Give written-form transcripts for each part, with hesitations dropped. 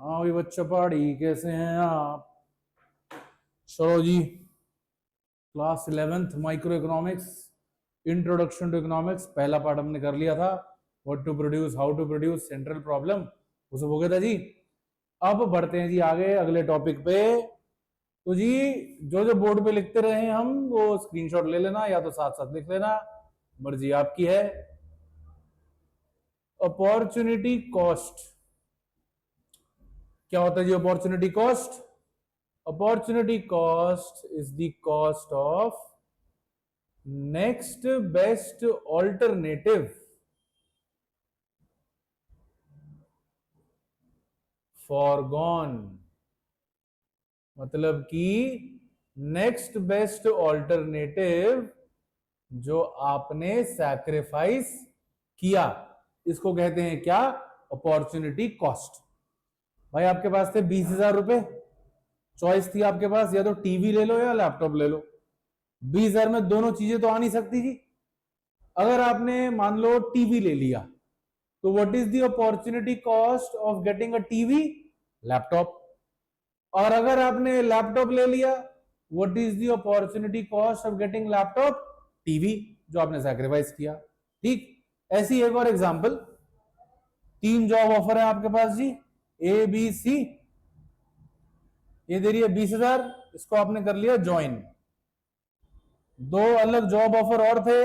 हाँ भाई बच्चा पहाड़ी कैसे हैं आप। चलो जी, class 11th micro economics, introduction to economics, पहला पार्ट हमने कर लिया था। What to produce, how to produce, central problem, वो सब हो गया था जी। अब बढ़ते हैं जी आगे अगले टॉपिक पे। तो जी जो जो बोर्ड पे लिखते रहे हम वो स्क्रीनशॉट ले लेना या तो साथ साथ लिख लेना, मर्जी आपकी है। अपॉर्चुनिटी कॉस्ट क्या होता है जी? Opportunity cost, opportunity cost is the cost of next best alternative forgone. मतलब कि नेक्स्ट बेस्ट ऑल्टरनेटिव जो आपने सैक्रिफाइस किया, इसको कहते हैं क्या? Opportunity cost. भाई आपके पास थे 20,000 रुपए, चॉइस थी आपके पास, या तो टीवी ले लो या लैपटॉप ले लो। 20,000 में दोनों चीजें तो आ नहीं सकती जी। अगर आपने मान लो टीवी ले लिया, तो what is the opportunity cost of getting a TV? Laptop. और अगर आपने लैपटॉप ले लिया, what is the opportunity cost of getting laptop? TV, जो आपने सैक्रिफाइस किया। ठीक, ऐसी एक और एग्जांपल। 3 जॉब ऑफर है आपके पास जी, ए बी सी। ये दे रही है 20,000, इसको आपने कर लिया ज्वाइन। 2 अलग जॉब ऑफर और थे,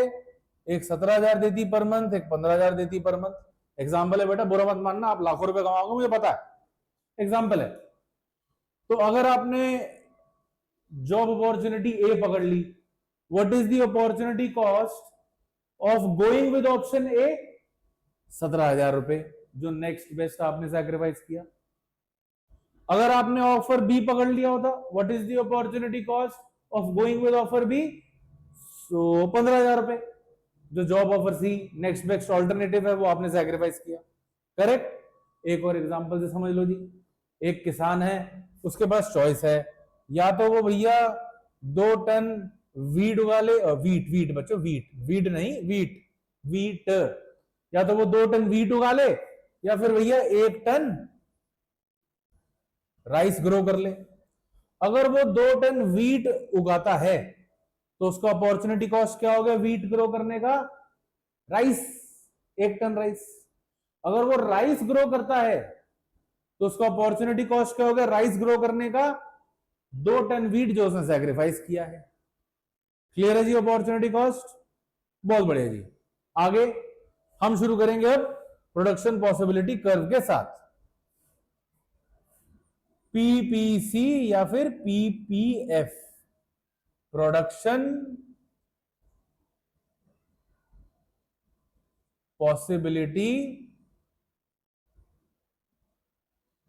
एक 17,000 देती पर मंथ, एक 15,000 देती पर मंथ। एग्जाम्पल है बेटा, बुरा मत मानना, आप लाखों रुपए कमाओगे मुझे पता है, एग्जाम्पल है। तो अगर आपने जॉब अपॉर्चुनिटी ए पकड़ ली, what is the opportunity cost of going with option A? 17,000 रुपए, जो नेक्स्ट बेस्ट आपने सैक्रिफाइस किया। अगर आपने ऑफर बी पकड़ लिया होता, what is the opportunity cost of going with offer B? So 15,000 रुपए, जो job offer C next best alternative है वो आपने सैक्रिफाइस किया। करेक्ट। एक और एग्जांपल से समझ लो जी। एक किसान है, उसके पास चॉइस है, या तो वो भैया 2 टन वीट उगा ले, वीट वीट बच्चों, वीट वीट नहीं, वीट वीट। या तो वो 2 टन वीट उगा ले, या फिर भैया 1 टन राइस ग्रो कर ले। अगर वो 2 टन वीट उगाता है, तो उसका अपॉर्चुनिटी कॉस्ट क्या हो गया वीट ग्रो करने का? Rice, 1 ton rice. अगर वो राइस ग्रो करता है, तो उसका अपॉर्चुनिटी कॉस्ट क्या हो गया राइस ग्रो करने का? 2 टन वीट जो उसने सैक्रिफाइस किया है। क्लियर है जी अपॉर्चुनिटी कॉस्ट? बहुत बढ़िया जी। आगे हम शुरू करेंगे अब प्रोडक्शन पॉसिबिलिटी कर्व के साथ। पीपीसी या फिर पीपीएफ, प्रोडक्शन पॉसिबिलिटी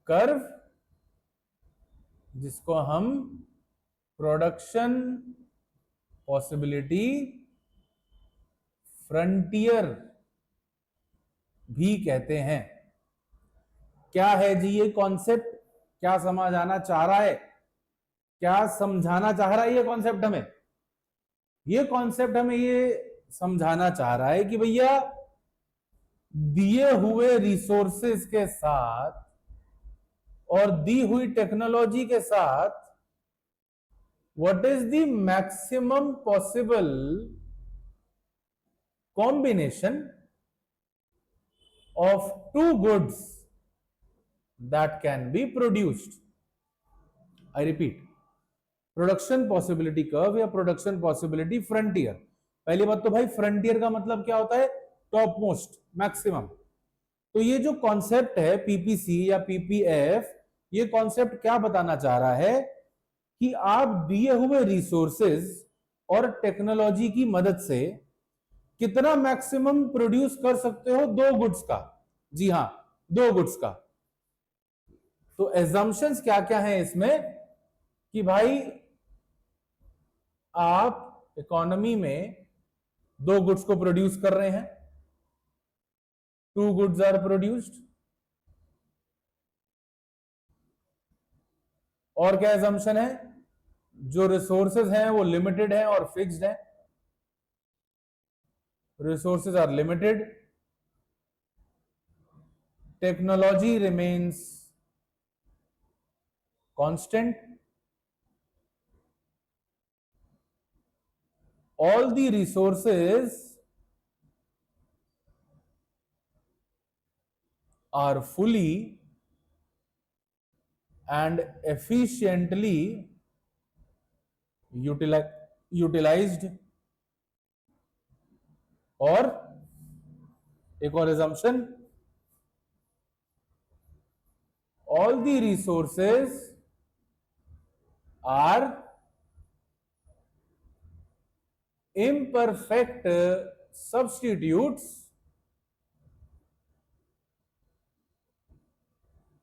कर्व, जिसको हम प्रोडक्शन पॉसिबिलिटी फ्रंटियर भी कहते हैं। क्या है जी ये कॉन्सेप्ट? क्या समझ आना चाह रहा है? क्या समझाना चाह रहा है ये कॉन्सेप्ट हमें? ये कॉन्सेप्ट हमें ये समझाना चाह रहा है कि भैया दिए हुए रिसोर्सेज के साथ और दी हुई टेक्नोलॉजी के साथ what is the maximum possible combination of 2 goods that can be produced. I repeat, production possibility curve या प्रोडक्शन पॉसिबिलिटी फ्रंटियर। पहली बात तो भाई फ्रंटियर का मतलब क्या होता है? Top most, maximum. तो ये जो कॉन्सेप्ट है पीपीसी या पीपीएफ, ये कॉन्सेप्ट क्या बताना चाह रहा है कि आप दिए हुए रिसोर्सेज और टेक्नोलॉजी की मदद से कितना मैक्सिमम प्रोड्यूस कर सकते हो 2 गुड्स का। जी हां, 2 गुड्स का। तो एजम्पशंस क्या क्या है इसमें कि भाई आप इकोनॉमी में 2 गुड्स को प्रोड्यूस कर रहे हैं, 2 गुड्स आर प्रोड्यूस्ड। और क्या एजम्पशन है? जो रिसोर्सेज हैं वो लिमिटेड है और फिक्स्ड है। Resources are limited, technology remains constant, all the resources are fully and efficiently utilized, और एक और assumption, all the resources are imperfect substitutes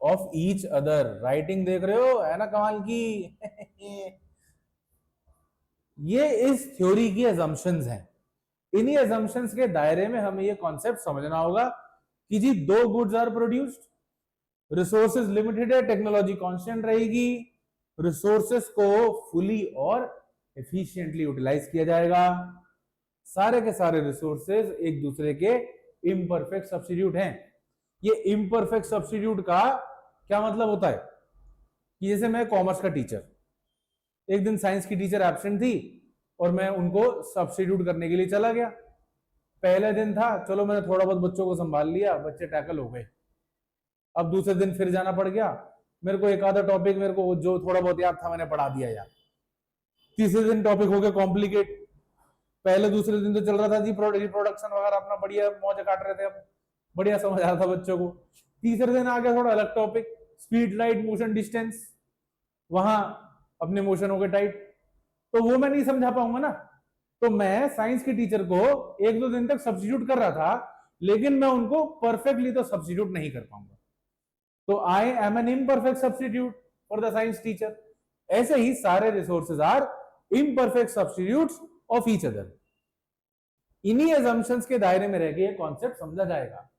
of each other. Writing देख रहे हो, है ना कमाल की। ये इस थ्योरी की assumptions हैं। इन्हीं assumptions के दायरे में हमें ये कॉन्सेप्ट समझना होगा कि जी दो goods are produced, resources limited है, टेक्नोलॉजी कांस्टेंट रहेगी, रिसोर्सेज को फुली और एफिशिएंटली यूटिलाइज किया जाएगा। सारे के सारे रिसोर्सेज एक दूसरे के इम्परफेक्ट सब्स्टिट्यूट हैं। ये इम्परफेक्ट सब्स्टिट्यूट का क्या मतलब होता है कि जैसे मैं कॉमर्स का टीचर, एक दिन साइंस की टीचर एब्सेंट थी और मैं उनको सब्स्टिट्यूट करने के लिए चला गया। पहले दिन था, चलो मैंने थोड़ा बहुत बच्चों को संभाल लिया, बच्चे टैकल हो गए। अब दूसरे दिन फिर जाना पड़ गया, मेरे को एक आधा टॉपिक मेरे को जो थोड़ा बहुत याद था मैंने पढ़ा दिया यार। तीसरे दिन टॉपिक हो गया कॉम्प्लिकेट। पहले दूसरे दिन तो चल रहा था जी रिप्रोडक्शन वगैरह, अपना बढ़िया मौज काट रहे थे, अब बढ़िया समझ आ रहा था बच्चों को। तीसरे दिन आ गया थोड़ा अलग topic, speed, light, motion, distance, वहां अपने मोशन हो गए टाइट, तो वो मैं नहीं समझा पाऊंगा ना। तो मैं साइंस की टीचर को एक दो दिन तक सब्स्टिट्यूट कर रहा था, लेकिन मैं उनको परफेक्टली तो सब्स्टिट्यूट नहीं कर पाऊंगा। तो I am an imperfect substitute for the science teacher. ऐसे ही सारे resources are imperfect substitutes of each other. इन्हीं assumptions के दायरे में रह के ये कॉन्सेप्ट समझा जाएगा।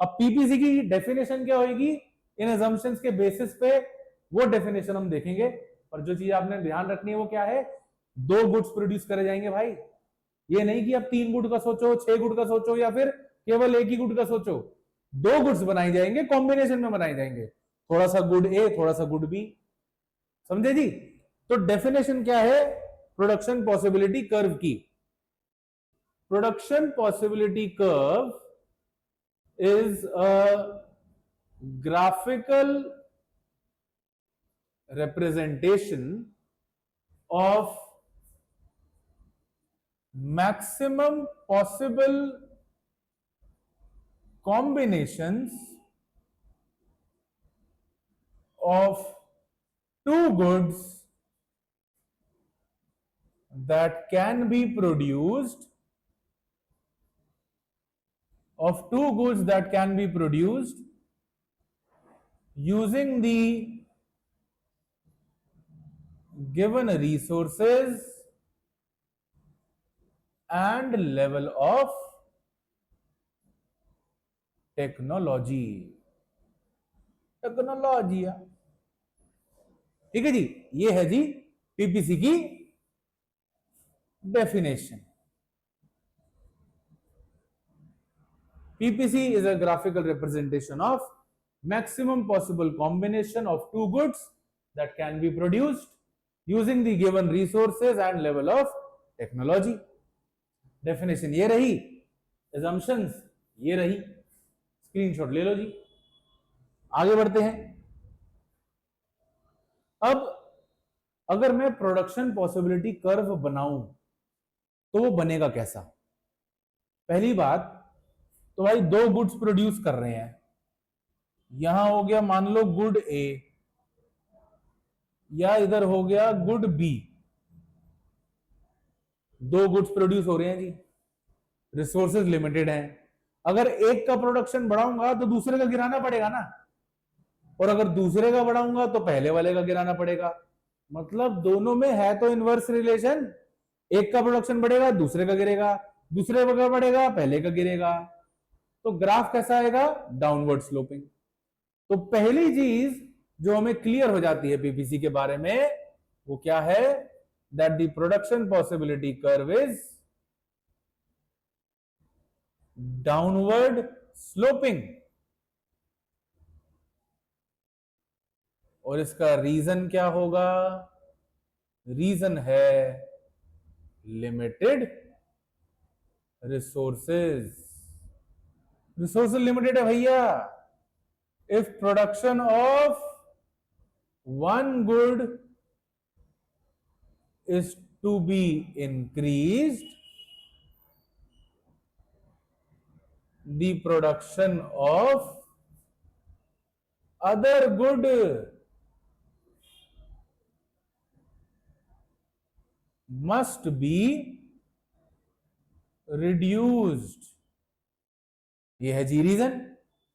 अब पीपीसी की डेफिनेशन क्या होगी इन assumptions के बेसिस पे, वो डेफिनेशन हम देखेंगे। और जो चीज आपने ध्यान रखनी है वो क्या है, दो गुड्स प्रोड्यूस करे जाएंगे भाई। ये नहीं कि अब 3 गुड का सोचो, 6 गुड का सोचो, या फिर केवल एक ही गुड का सोचो। दो गुड्स बनाई जाएंगे, कॉम्बिनेशन में बनाए जाएंगे, थोड़ा सा गुड ए, थोड़ा सा गुड बी। समझे जी? तो डेफिनेशन क्या है प्रोडक्शन पॉसिबिलिटी कर्व की? Production possibility curve is a graphical representation of maximum possible combinations of two goods that can be produced using the given resources and level of technology. ठीक है जी, ये है जी PPC की definition. PPC is a graphical representation of maximum possible combination of two goods that can be produced using the given resources and level of technology. Definition ये रही, assumptions ये रही, screenshot ले लो जी। आगे बढ़ते हैं। अब अगर मैं प्रोडक्शन पॉसिबिलिटी कर्व बनाऊं तो वो बनेगा कैसा? पहली बात तो भाई दो गुड्स प्रोड्यूस कर रहे हैं, यहां हो गया मान लो गुड ए, या इधर हो गया गुड बी। दो गुड्स प्रोड्यूस हो रहे हैं जी, रिसोर्सेज लिमिटेड हैं। अगर एक का प्रोडक्शन बढ़ाऊंगा तो दूसरे का गिराना पड़ेगा ना, और अगर दूसरे का बढ़ाऊंगा तो पहले वाले का गिराना पड़ेगा। मतलब दोनों में है तो इनवर्स रिलेशन, एक का प्रोडक्शन बढ़ेगा दूसरे का गिरेगा, दूसरे का बढ़ेगा पहले का गिरेगा। तो ग्राफ कैसा आएगा? Downward sloping. तो पहली चीज जो हमें क्लियर हो जाती है पीपीसी के बारे में वो क्या है? That the production possibility curve is downward sloping. और इसका रीजन क्या होगा? रीजन है लिमिटेड रिसोर्सेज। रिसोर्सेज लिमिटेड है भैया। If production of one good is to be increased, the production of other good must be reduced। ये है जी reason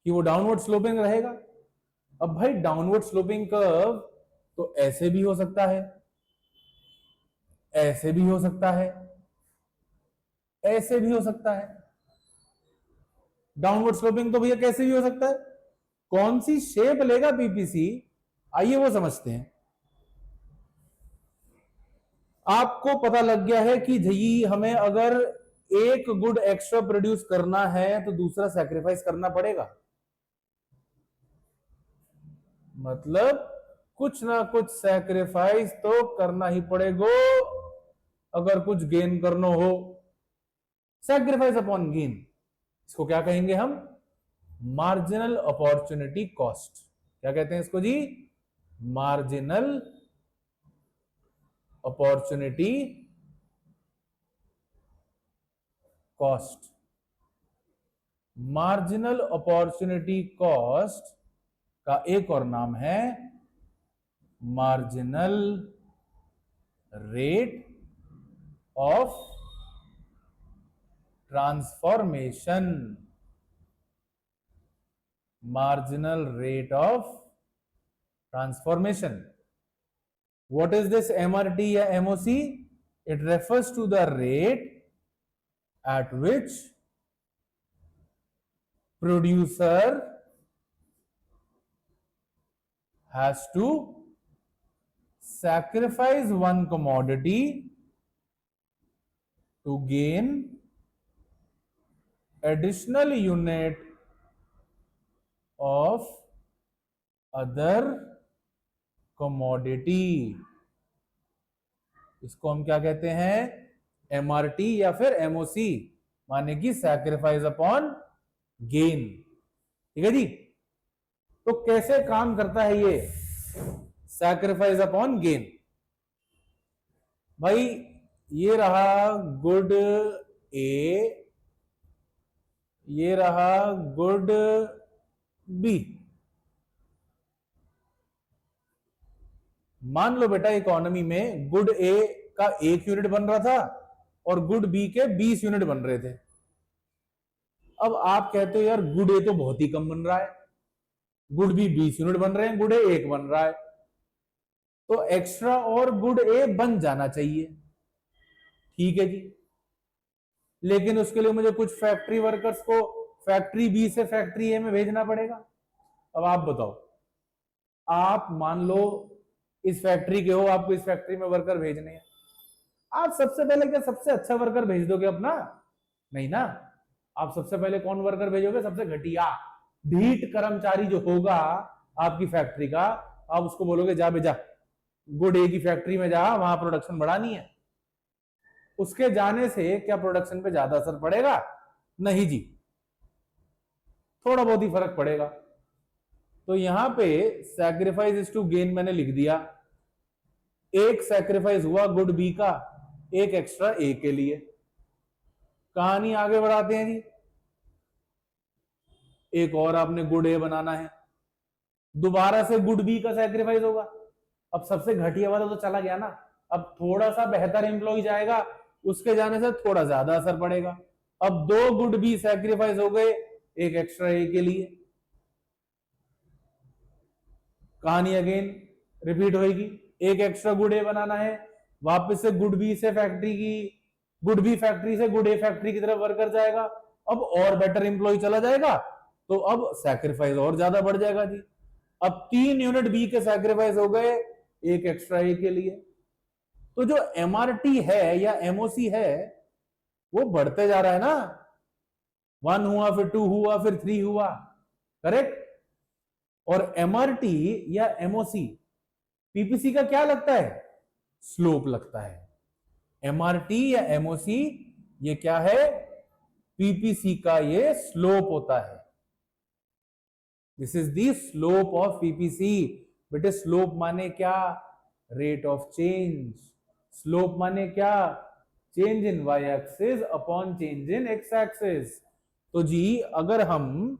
कि वो डाउनवर्ड स्लोपिंग रहेगा। अब भाई डाउनवर्ड स्लोपिंग कर्व तो ऐसे भी हो सकता है, ऐसे भी हो सकता है, ऐसे भी हो सकता है। डाउनवर्ड स्लोपिंग तो भैया कैसे भी हो सकता है। कौन सी शेप लेगा पीपीसी, आइए वो समझते हैं। आपको पता लग गया है कि जी हमें अगर एक गुड एक्स्ट्रा प्रोड्यूस करना है तो दूसरा सैक्रिफाइस करना पड़ेगा। मतलब कुछ ना कुछ सैक्रिफाइस तो करना ही पड़ेगा अगर कुछ गेन करना हो। सैक्रिफाइस अपॉन गेन, इसको क्या कहेंगे हम? Marginal opportunity cost. क्या कहते हैं इसको जी? Marginal opportunity cost. Marginal opportunity cost का एक और नाम है marginal rate of transformation. Marginal rate of transformation. What is this MRT या MOC? It refers to the rate at which producer has to sacrifice one commodity to gain additional unit of other commodity। इसको हम क्या कहते हैं? MRT या फिर MOC, माने कि सैक्रिफाइस अपॉन गेन। ठीक है जी। तो कैसे काम करता है ये सैक्रिफाइस अपॉन गेन? भाई ये रहा गुड ए, ये रहा गुड बी। मान लो बेटा इकोनॉमी में गुड ए का 1 यूनिट बन रहा था और गुड बी के 20 यूनिट बन रहे थे। अब आप कहते हो यार गुड ए तो बहुत ही कम बन रहा है, गुड बी 20 यूनिट बन रहे हैं, गुड ए 1 बन रहा है, तो एक्स्ट्रा और गुड ए बन जाना चाहिए। ठीक है जी, लेकिन उसके लिए मुझे कुछ फैक्ट्री वर्कर्स को फैक्ट्री बी से फैक्ट्री ए में भेजना पड़ेगा। अब आप बताओ, आप मान लो इस फैक्ट्री के हो, आपको इस फैक्ट्री में वर्कर भेजने हैं, आप सबसे पहले क्या सबसे अच्छा वर्कर भेज दोगे अपना? नहीं ना। आप सबसे पहले कौन वर्कर भेजोगे? सबसे घटिया ढीठ कर्मचारी जो होगा आपकी फैक्ट्री का, आप उसको बोलोगे जा बेजा गुड ए की फैक्ट्री में जा, वहां प्रोडक्शन बढ़ानी है। उसके जाने से क्या प्रोडक्शन पे ज्यादा असर पड़ेगा? नहीं जी, थोड़ा बहुत ही फर्क पड़ेगा। तो यहां पे सैक्रिफाइस इज टू गेन मैंने लिख दिया। एक सैक्रिफाइस हुआ गुड बी का, एक एक्स्ट्रा ए के लिए। कहानी आगे बढ़ाते हैं जी। एक और आपने गुड ए बनाना है, दोबारा से गुड बी का सैक्रिफाइस होगा। अब सबसे घटिया वाला तो चला गया ना, अब थोड़ा सा बेहतर एम्प्लॉय जाएगा, उसके जाने से थोड़ा ज्यादा असर पड़ेगा। अब 2 गुड बी सैक्रिफाइस हो गए एक एक्स्ट्रा ए के लिए। कहानी अगेन रिपीट होगी। एक एक्स्ट्रा गुड ए बनाना है, वापस से गुड बी से फैक्ट्री की, गुड बी फैक्ट्री से गुड ए फैक्ट्री की तरफ वर्कर जाएगा। अब और बेटर एम्प्लॉय चला जाएगा, तो अब सैक्रिफाइस और ज्यादा बढ़ जाएगा जी। अब 3 यूनिट बी के सैक्रिफाइस हो गए एक एक्स्ट्रा ए के लिए। तो जो एमआरटी है या एमओसी है वो बढ़ते जा रहा है ना। 1 हुआ, फिर 2 हुआ, फिर 3 हुआ, करेक्ट। और एमआरटी या एमओसी पीपीसी का क्या लगता है? स्लोप लगता है। एमआरटी या एमओसी ये क्या है? पीपीसी का ये स्लोप होता है। This is the slope of PPC. बेटे स्लोप माने क्या? Rate of change. स्लोप माने क्या? Change in Y axis upon change in X axis. तो जी अगर हम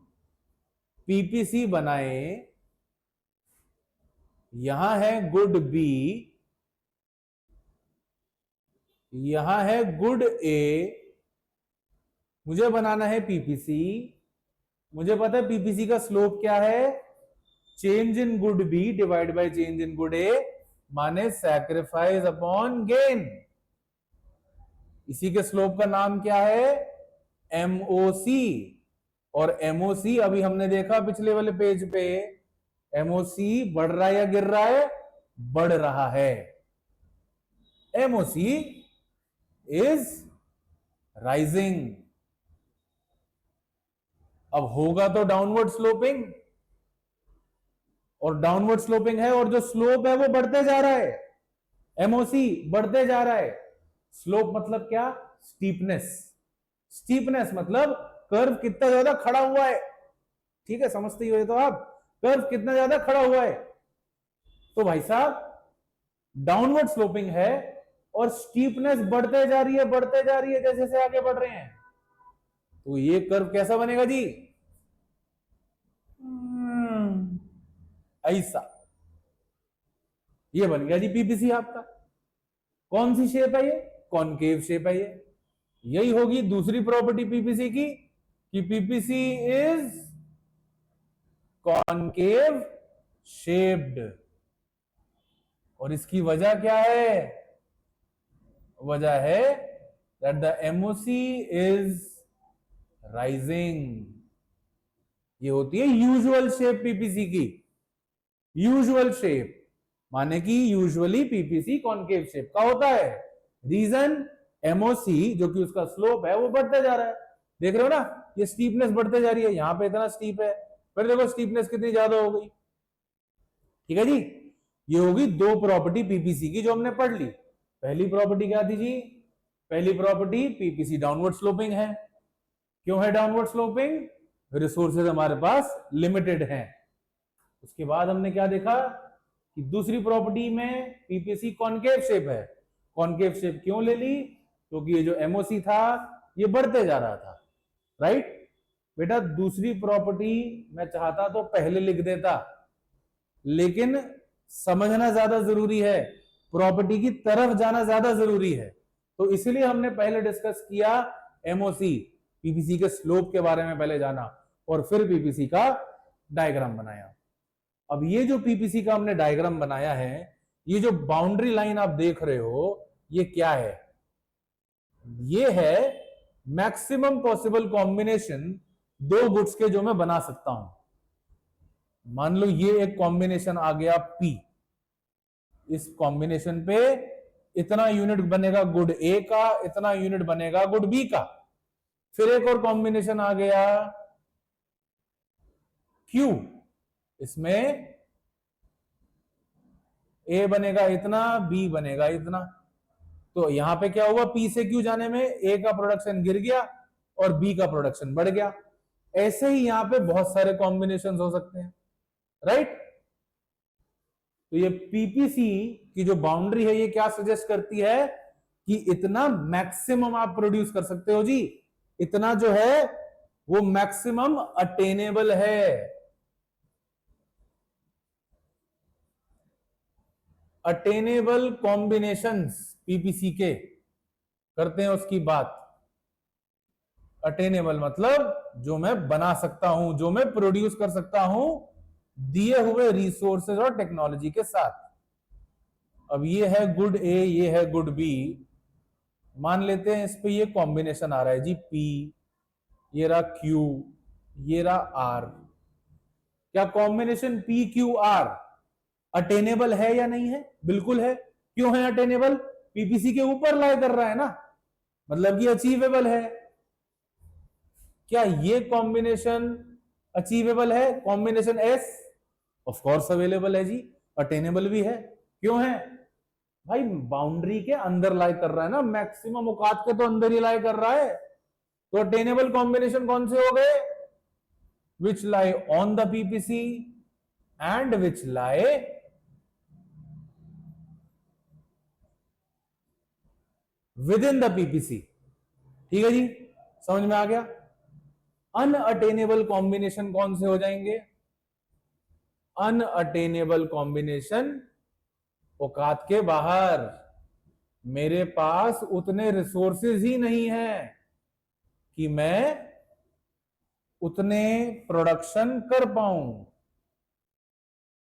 पीपीसी बनाए, यहां है गुड बी, यहां है गुड ए, मुझे बनाना है पीपीसी। मुझे पता है पीपीसी का स्लोप क्या है? Change in good B divide by change in good A, माने सैक्रिफाइस अपॉन गेन। इसी के स्लोप का नाम क्या है? एमओसी। और एमओसी अभी हमने देखा पिछले वाले पेज पे, एमओसी बढ़ रहा है या गिर रहा है? बढ़ रहा है। MOC is rising. अब होगा तो डाउनवर्ड स्लोपिंग, और डाउनवर्ड स्लोपिंग है, और जो स्लोप है वो बढ़ते जा रहा है। एमओसी बढ़ते जा रहा है। स्लोप मतलब क्या? स्टीपनेस। स्टीपनेस मतलब कर्व कितना ज्यादा खड़ा हुआ है। ठीक है, समझते ही हो तो आप, कर्व कितना ज्यादा खड़ा हुआ है। तो भाई साहब डाउनवर्ड स्लोपिंग है और स्टीपनेस बढ़ते जा रही है, बढ़ते जा रही है, जैसे जैसे आगे बढ़ रहे हैं। तो ये कर्व कैसा बनेगा जी? ऐसा। ये बन गया जी पीपीसी आपका। कौन सी शेप है ये? कॉनकेव शेप है ये। यही होगी दूसरी प्रॉपर्टी पीपीसी की, कि पीपीसी इज कॉनकेव शेप्ड। और इसकी वजह क्या है? वजह है that the MOC is rising. ये होती है यूजुअल शेप पीपीसी की। यूजुअल शेप माने कि यूजुअली पीपीसी कॉनकेव शेप का होता है। रीजन एमओसी जो कि उसका स्लोप है वो बढ़ता जा रहा है। देख रहे हो ना, ये स्टीपनेस बढ़ते जा रही है, यहां पे इतना स्टीप है, फिर देखो स्टीपनेस कितनी ज्यादा हो गई। ठीक है जी, ये होगी दो प्रॉपर्टी पीपीसी की जो हमने पढ़ ली। पहली प्रॉपर्टी क्या थी जी? पहली प्रॉपर्टी पीपीसी डाउनवर्ड स्लोपिंग है। क्यों है डाउनवर्ड स्लोपिंग? रिसोर्सेज हमारे पास लिमिटेड हैं। उसके बाद हमने क्या देखा कि दूसरी प्रॉपर्टी में पीपीसी कॉनकेव शेप है। कॉनकेव शेप क्यों ले ली? क्योंकि ये जो एमओसी था ये बढ़ते जा रहा था। राइट बेटा, दूसरी प्रॉपर्टी मैं चाहता तो पहले लिख देता, लेकिन समझना ज्यादा जरूरी है, प्रॉपर्टी की तरफ जाना ज्यादा जरूरी है। तो इसलिए हमने पहले डिस्कस किया एमओसी, पीपीसी के स्लोप के बारे में पहले जाना, और फिर पीपीसी का डायग्राम बनाया। अब ये जो पीपीसी का हमने डायग्राम बनाया है, ये जो बाउंड्री लाइन आप देख रहे हो, ये क्या है? ये है मैक्सिमम पॉसिबल कॉम्बिनेशन दो गुड्स के जो मैं बना सकता हूं। मान लो ये एक कॉम्बिनेशन आ गया P, इस कॉम्बिनेशन पे इतना यूनिट बनेगा गुड ए का, इतना यूनिट बनेगा गुड बी का। फिर एक और कॉम्बिनेशन आ गया Q, इसमें ए बनेगा इतना, बी बनेगा इतना। तो यहां पे क्या हुआ? P से Q जाने में ए का प्रोडक्शन गिर गया और बी का प्रोडक्शन बढ़ गया। ऐसे ही यहां पे बहुत सारे कॉम्बिनेशन हो सकते हैं। राइट, तो ये पीपीसी की जो बाउंड्री है ये क्या सजेस्ट करती है कि इतना मैक्सिमम आप प्रोड्यूस कर सकते हो जी। इतना जो है वो मैक्सिमम अटेनेबल है। अटेनेबल कॉम्बिनेशंस पीपीसी के करते हैं उसकी बात। अटेनेबल मतलब जो मैं बना सकता हूं, जो मैं प्रोड्यूस कर सकता हूं दिए हुए रिसोर्सेज और टेक्नोलॉजी के साथ। अब ये है गुड ए, ये है गुड बी। मान लेते हैं इस पे ये कॉम्बिनेशन आ रहा है जी P, ये रहा Q, ये रहा R। क्या combination P Q R attainable है या नहीं है? बिल्कुल है। क्यों है अटेनेबल? पीपीसी के ऊपर लाई कर रहा है ना, मतलब कि अचीवेबल है। क्या ये कॉम्बिनेशन अचीवेबल है? Combination S of course available है जी, अटेनेबल भी है। क्यों है भाई? बाउंड्री के अंदर लाई कर रहा है ना, मैक्सिमम औकात के तो अंदर ही लाई कर रहा है। तो अटेनेबल कॉम्बिनेशन कौन से हो गए? Which lie on the PPC and which lie within the PPC. ठीक है जी, समझ में आ गया? अनअटेनेबल कॉम्बिनेशन कौन से हो जाएंगे? अनअटेनेबल कॉम्बिनेशन औकात के बाहर, मेरे पास उतने रिसोर्सेज ही नहीं है कि मैं उतने प्रोडक्शन कर पाऊं।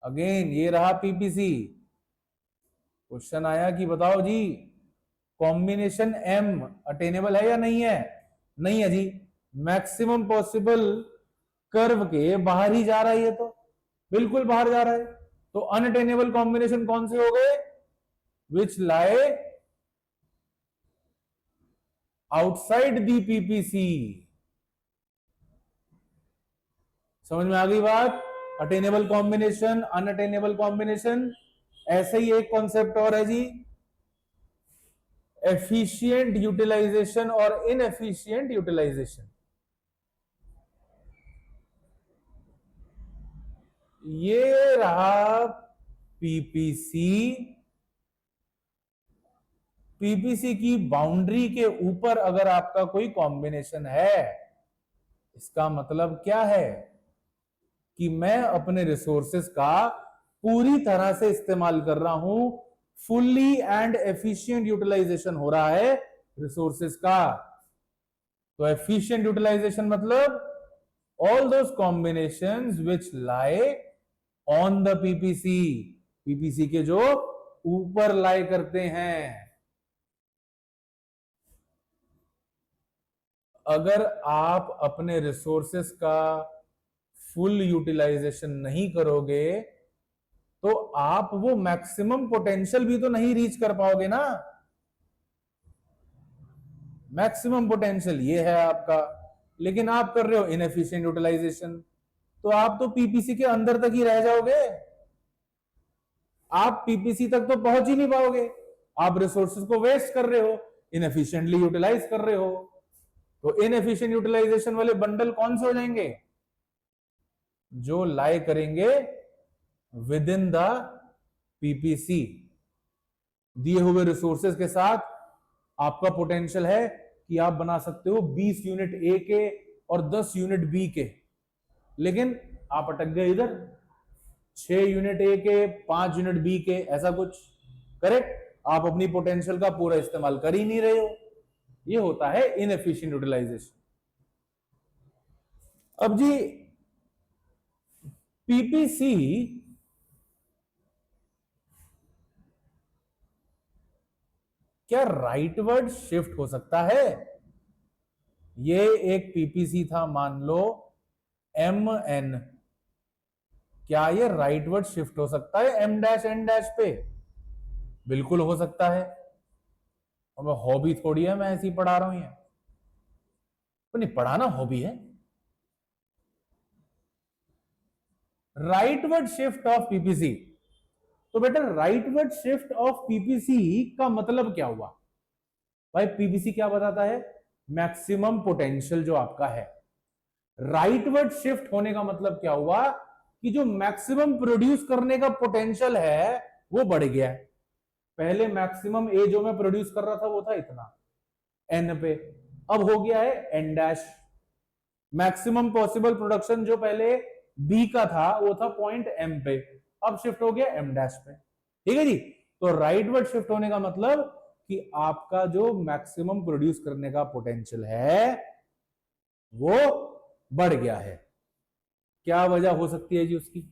अगेन ये रहा पीपीसी। क्वेश्चन आया कि बताओ जी कॉम्बिनेशन एम अटेनेबल है या नहीं है? नहीं है जी, मैक्सिमम पॉसिबल कर्व के बाहर ही जा रहा है, ये तो बिल्कुल बाहर जा रहा है। तो अनअटेनेबल कॉम्बिनेशन कौन से हो गए? Which lie outside the PPC. समझ में आ गई बात? Attainable combination, unattainable combination. ऐसे ही एक कॉन्सेप्ट और है जी, एफिशिएंट यूटिलाइजेशन और इनएफिशिएंट यूटिलाइजेशन। ये रहा पीपीसी। पीपीसी की बाउंड्री के ऊपर अगर आपका कोई कॉम्बिनेशन है, इसका मतलब क्या है कि मैं अपने रिसोर्सेस का पूरी तरह से इस्तेमाल कर रहा हूं, फुल्ली एंड एफिशिएंट यूटिलाइजेशन हो रहा है रिसोर्सेस का। तो एफिशिएंट यूटिलाइजेशन मतलब all those combinations which lie on the PPC, PPC के जो ऊपर लाई करते हैं। अगर आप अपने रिसोर्सेस का फुल यूटिलाइजेशन नहीं करोगे तो आप वो मैक्सिमम पोटेंशियल भी तो नहीं रीच कर पाओगे ना। मैक्सिमम पोटेंशियल ये है आपका, लेकिन आप कर रहे हो इनएफिशिएंट यूटिलाइजेशन, तो आप तो पीपीसी के अंदर तक ही रह जाओगे, आप पीपीसी तक तो पहुंच ही नहीं पाओगे। आप रिसोर्सेज को वेस्ट कर रहे हो, इनएफिशिएंटली यूटिलाइज कर रहे हो। तो इनएफिशिएंट यूटिलाइजेशन वाले बंडल कौन से हो जाएंगे? जो लाई करेंगे विद इन द पीपीसी। दिए हुए रिसोर्सेज के साथ आपका पोटेंशियल है कि आप बना सकते हो 20 यूनिट ए के और 10 यूनिट बी के, लेकिन आप अटक गए इधर 6 यूनिट ए के 5 यूनिट बी के, ऐसा कुछ। करेक्ट? आप अपनी पोटेंशियल का पूरा इस्तेमाल कर ही नहीं रहे हो। ये होता है इनएफिशिएंट यूटिलाइजेशन। अब जी पीपीसी क्या राइटवर्ड शिफ्ट हो सकता है? ये एक पीपीसी था, मान लो एम एन, क्या ये राइटवर्ड शिफ्ट हो सकता है एम डैश एन डैश पे? बिल्कुल हो सकता है। और हॉबी थोड़ी है मैं ऐसी पढ़ा रहा हूं, ये तो नहीं, पढ़ाना हॉबी है। राइटवर्ड शिफ्ट ऑफ पीपीसी, तो बेटा राइटवर्ड शिफ्ट ऑफ पीपीसी का मतलब क्या हुआ भाई? पीपीसी क्या बताता है? मैक्सिमम पोटेंशियल जो आपका है। राइटवर्ड शिफ्ट होने का मतलब क्या हुआ कि जो मैक्सिमम प्रोड्यूस करने का पोटेंशियल है वो बढ़ गया है। पहले मैक्सिमम ए जो मैं प्रोड्यूस कर रहा था वो था इतना एन पे, अब हो गया है N dash. Maximum possible production जो पहले बी का था वो था पॉइंट एम पे, अब शिफ्ट हो गया एम डैश पे। ठीक है जी? तो राइटवर्ड शिफ्ट होने का मतलब कि आपका जो मैक्सिमम प्रोड्यूस करने का पोटेंशियल है वो बढ़ गया है। क्या वजह हो सकती है जी उसकी?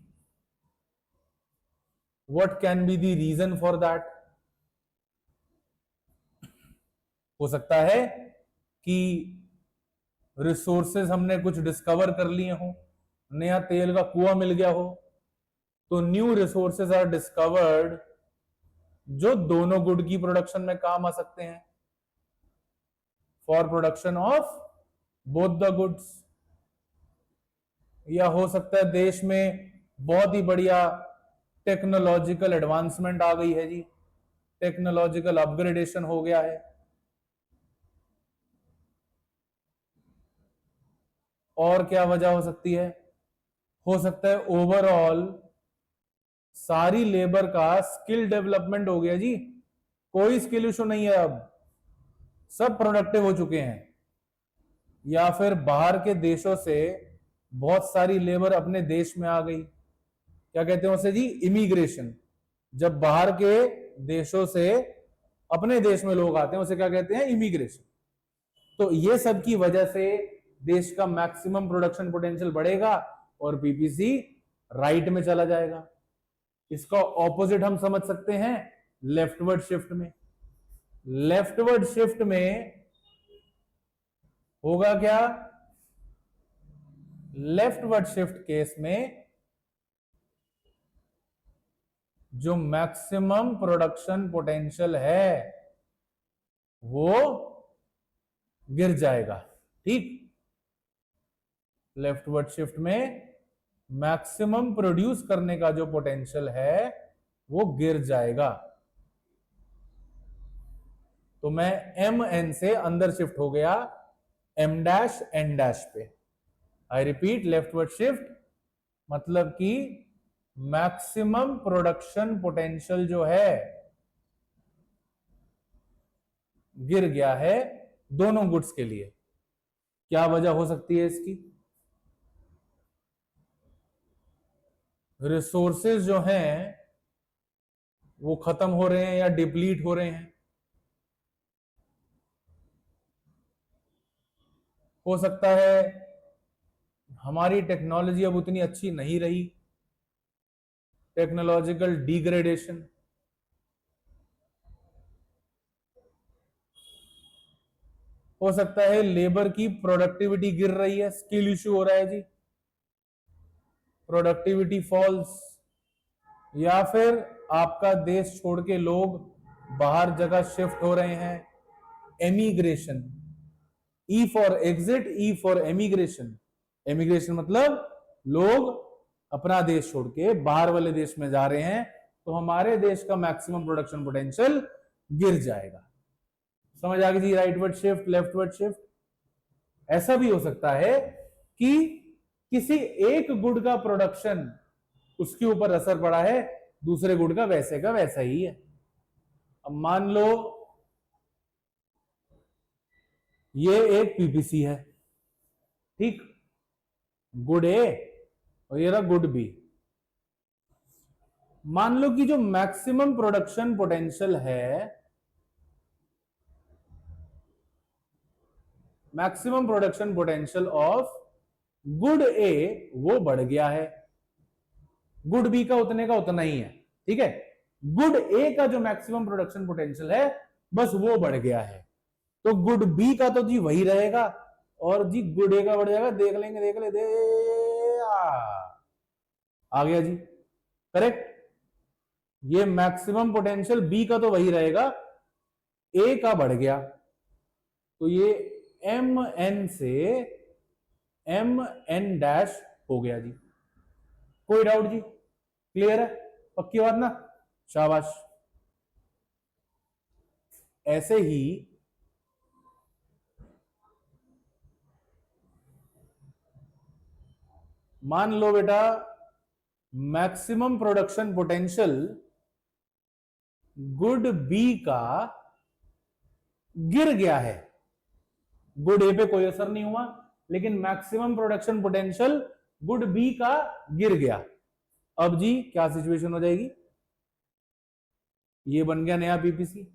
What can be the reason for that? हो सकता है कि रिसोर्सेज हमने कुछ डिस्कवर कर लिए हो, नया तेल का कुआं मिल गया हो, तो न्यू रिसोर्सेज आर डिस्कवर्ड जो दोनों गुड की प्रोडक्शन में काम आ सकते हैं, for production of both the goods. या हो सकता है देश में बहुत ही बढ़िया टेक्नोलॉजिकल एडवांसमेंट आ गई है जी, टेक्नोलॉजिकल अपग्रेडेशन हो गया है। और क्या वजह हो सकती है? हो सकता है ओवरऑल सारी लेबर का स्किल डेवलपमेंट हो गया जी, कोई स्किल इशू नहीं है, अब सब प्रोडक्टिव हो चुके हैं। या फिर बाहर के देशों से बहुत सारी लेबर अपने देश में आ गई, क्या कहते हैं उसे जी? इमिग्रेशन। जब बाहर के देशों से अपने देश में लोग आते हैं उसे क्या कहते हैं? इमिग्रेशन। तो ये सब की वजह से देश का मैक्सिमम प्रोडक्शन पोटेंशियल बढ़ेगा और पीपीसी राइट में चला जाएगा। इसका ऑपोजिट हम समझ सकते हैं लेफ्टवर्ड शिफ्ट में। लेफ्टवर्ड शिफ्ट में होगा क्या? लेफ्टवर्ड शिफ्ट केस में जो मैक्सिमम प्रोडक्शन पोटेंशियल है वो गिर जाएगा। ठीक, लेफ्टवर्ड शिफ्ट में मैक्सिमम प्रोड्यूस करने का जो पोटेंशियल है वो गिर जाएगा। तो मैं एम एन से अंदर शिफ्ट हो गया एम डैश एन डैश पे। आई रिपीट, लेफ्टवर्ड शिफ्ट मतलब कि मैक्सिमम प्रोडक्शन पोटेंशियल जो है गिर गया है दोनों गुड्स के लिए। क्या वजह हो सकती है इसकी? रिसोर्सेज जो हैं वो खत्म हो रहे हैं या डिप्लीट हो रहे हैं। हो सकता है हमारी टेक्नोलॉजी अब उतनी अच्छी नहीं रही, टेक्नोलॉजिकल डिग्रेडेशन। हो सकता है लेबर की प्रोडक्टिविटी गिर रही है, स्किल इश्यू हो रहा है जी, प्रोडक्टिविटी फॉल्स। या फिर आपका देश छोड़ के लोग बाहर जगह शिफ्ट हो रहे हैं, emigration. E for exit, E for emigration. Emigration मतलब लोग अपना देश छोड़ के बाहर वाले देश में जा रहे हैं, तो हमारे देश का मैक्सिमम प्रोडक्शन पोटेंशियल गिर जाएगा। समझ आ गई जी? Rightward shift, leftward shift. ऐसा भी हो सकता है कि किसी एक गुड का प्रोडक्शन उसके ऊपर असर पड़ा है, दूसरे गुड का वैसा ही है। अब मान लो ये एक पीपीसी है, ठीक, गुड ए और ये रहा गुड बी। मान लो कि जो मैक्सिमम प्रोडक्शन पोटेंशियल है, maximum production potential of good ए वो बढ़ गया है, गुड बी का उतने का उतना ही है। ठीक है, गुड ए का जो मैक्सिमम प्रोडक्शन पोटेंशियल है बस वो बढ़ गया है, तो गुड बी का तो जी वही रहेगा और जी गुड ए का बढ़ जाएगा। देख लेंगे, देख ले, दे आ गया जी, करेक्ट। ये मैक्सिमम पोटेंशियल बी का तो वही रहेगा, ए का बढ़ गया, तो ये एम एन से एम एन डैश हो गया जी। कोई डाउट जी? क्लियर है? पक्की बात ना? शाबाश। ऐसे ही मान लो बेटा maximum production potential good B का गिर गया है, गुड ए पे कोई असर नहीं हुआ, लेकिन maximum production potential good B का गिर गया। अब जी क्या सिचुएशन हो जाएगी? ये बन गया नया पीपीसी।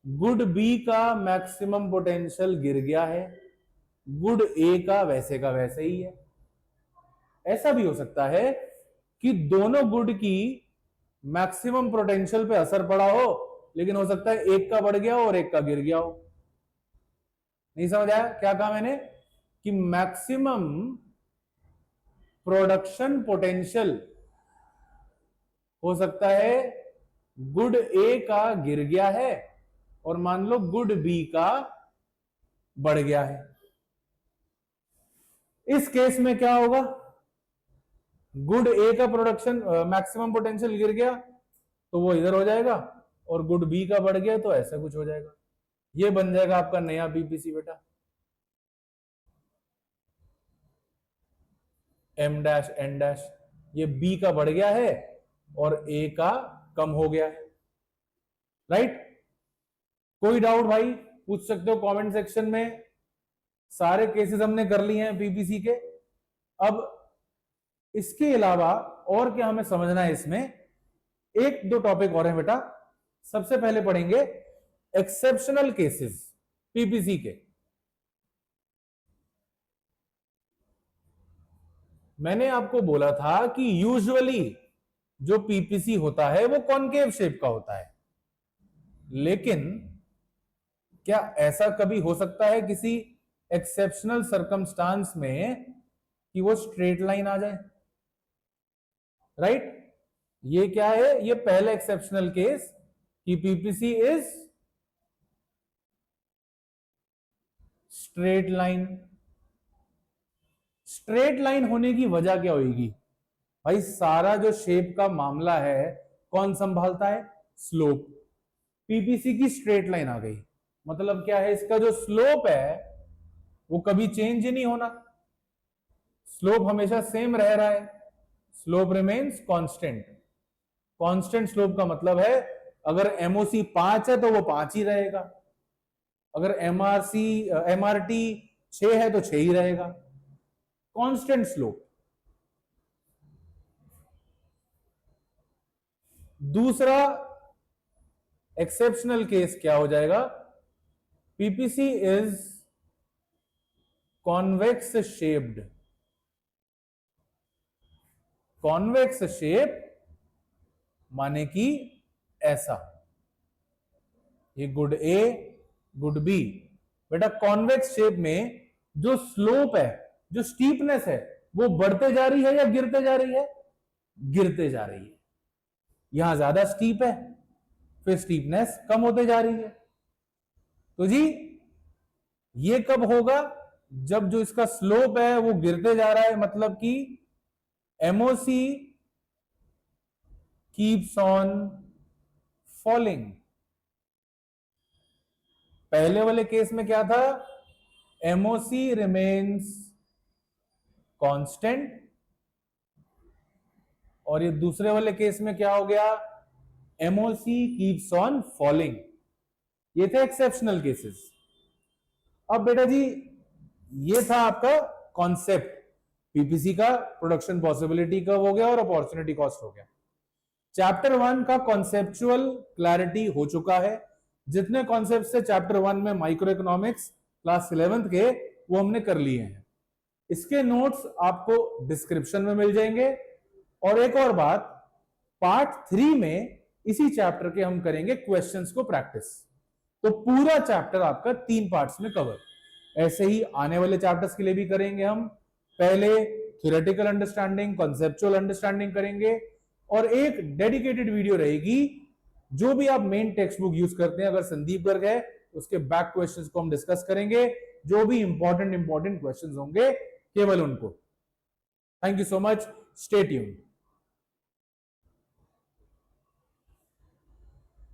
गुड बी का मैक्सिमम पोटेंशियल गिर गया है, गुड ए का वैसे ही है। ऐसा भी हो सकता है कि दोनों गुड की मैक्सिमम पोटेंशियल पे असर पड़ा हो, लेकिन हो सकता है एक का बढ़ गया हो और एक का गिर गया हो। नहीं समझ आया क्या कहा मैंने? कि मैक्सिमम प्रोडक्शन पोटेंशियल हो सकता है गुड ए का गिर गया है और मान लो गुड बी का बढ़ गया है। इस केस में क्या होगा? गुड ए का प्रोडक्शन मैक्सिमम पोटेंशियल गिर गया तो वो इधर हो जाएगा, और गुड बी का बढ़ गया तो ऐसा कुछ हो जाएगा। ये बन जाएगा आपका नया बीपीसी बेटा, एम डैश एन डैश। ये बी का बढ़ गया है और ए का कम हो गया है, राइट। कोई डाउट भाई पूछ सकते हो कमेंट सेक्शन में। सारे केसेस हमने कर लिए हैं बीपीसी के। अब इसके अलावा और क्या हमें समझना है इसमें, एक दो टॉपिक और है बेटा। सबसे पहले पढ़ेंगे एक्सेप्शनल केसेस पीपीसी के। मैंने आपको बोला था कि यूजुअली जो पीपीसी होता है वो कॉनकेव शेप का होता है, लेकिन क्या ऐसा कभी हो सकता है किसी एक्सेप्शनल सर्कमस्टांस में कि वो स्ट्रेट लाइन आ जाए, राइट। ये क्या है, ये पहला एक्सेप्शनल केस कि PPC is straight line. Straight line होने की वजह क्या होगी भाई, सारा जो शेप का मामला है कौन संभालता है, स्लोप। पीपीसी की स्ट्रेट लाइन आ गई, मतलब क्या है, इसका जो स्लोप है वो कभी चेंज ही नहीं होना, स्लोप हमेशा सेम रह रहा है, slope remains constant. Constant slope का मतलब है अगर एमओसी 5 है तो वो 5 ही रहेगा, अगर एमआरटी 6 है तो 6 ही रहेगा, कांस्टेंट स्लोप। दूसरा एक्सेप्शनल केस क्या हो जाएगा, PPC is convex shaped. Convex shape माने कि ऐसा, ये गुड ए गुड बी। बेटा कॉन्वेक्स शेप में जो स्लोप है, जो स्टीपनेस है, वो बढ़ते जा रही है या गिरते जा रही है, गिरते जा रही है। यहां ज्यादा स्टीप है, फिर स्टीपनेस कम होते जा रही है। तो जी ये कब होगा, जब जो इसका स्लोप है वो गिरते जा रहा है, मतलब कि एमओसी कीप्स ऑन फॉलिंग। पहले वाले केस में क्या था, एमओसी रिमेन्स कांस्टेंट, और ये दूसरे वाले केस में क्या हो गया, एमओसी कीप्स ऑन फॉलिंग। ये थे एक्सेप्शनल केसेस। अब बेटा जी ये था आपका कॉन्सेप्ट पीपीसी का, प्रोडक्शन पॉसिबिलिटी का हो गया और अपॉर्चुनिटी कॉस्ट हो गया। चैप्टर 1 का कॉन्सेप्चुअल क्लैरिटी हो चुका है। जितने कॉन्सेप्ट थे चैप्टर 1 में माइक्रो इकोनॉमिक्स क्लास 11th के, वो हमने कर लिए हैं। इसके नोट्स आपको डिस्क्रिप्शन में मिल जाएंगे। और एक और बात, पार्ट 3 में इसी चैप्टर के हम करेंगे क्वेश्चंस को प्रैक्टिस। तो पूरा चैप्टर आपका 3 पार्ट्स में कवर। ऐसे ही आने वाले चैप्टर्स के लिए भी करेंगे हम। पहले थ्योरेटिकल अंडरस्टैंडिंग, कॉन्सेप्चुअल अंडरस्टैंडिंग करेंगे, और एक डेडिकेटेड वीडियो रहेगी जो भी आप मेन टेक्स्ट बुक यूज करते हैं, अगर संदीप गर्ग है उसके बैक क्वेश्चंस को हम डिस्कस करेंगे, जो भी इंपॉर्टेंट क्वेश्चंस होंगे केवल उनको। Thank you so much, stay tuned.